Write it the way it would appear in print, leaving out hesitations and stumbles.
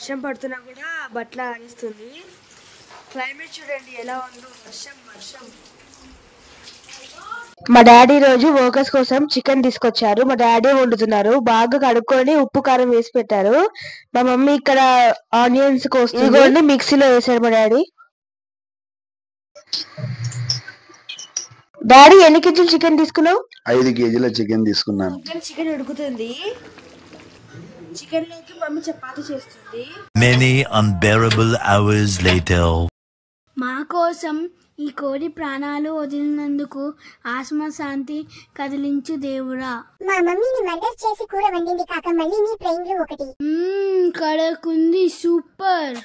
వర్షం పడుతున్నా కూడా బట్టలు ఆడిస్తుంది. క్లైమేట్ చూడండి ఎలా ఉందో, వర్షం వర్షం. మా డాడీ రోజు వర్కర్స్ కోసం చికెన్ తీసుకొచ్చారు. మా డాడీ వండుతున్నారు. బాగా కడుక్కొని ఉప్పు కారం వేసి పెట్టారు. మా మమ్మీ ఇక్కడ ఆనియన్స్ కోస్తుంది. మిక్సీలో వేసారు మా డాడీ. డాడీ ఎన్ని కేజీలు చికెన్ తీసుకున్నావు? 5 కేజీల చికెన్ తీసుకున్నాను. చికెన్ ఉడుకుతుంది. చికెన్ లోకి మమ్మీ చపాతీ చేస్తుంది. Many unbearable hours later. మా కోసం ఈ కోడి ప్రాణాలు వదిలినందుకు ఆత్మశాంతి కదిలించు దేవుడా. మా మమ్మీని మర్డర్ చేసి కూర వండింది కాక మళ్ళీ నీ ప్రేమలో ఒకటి. కడకుంది, సూపర్.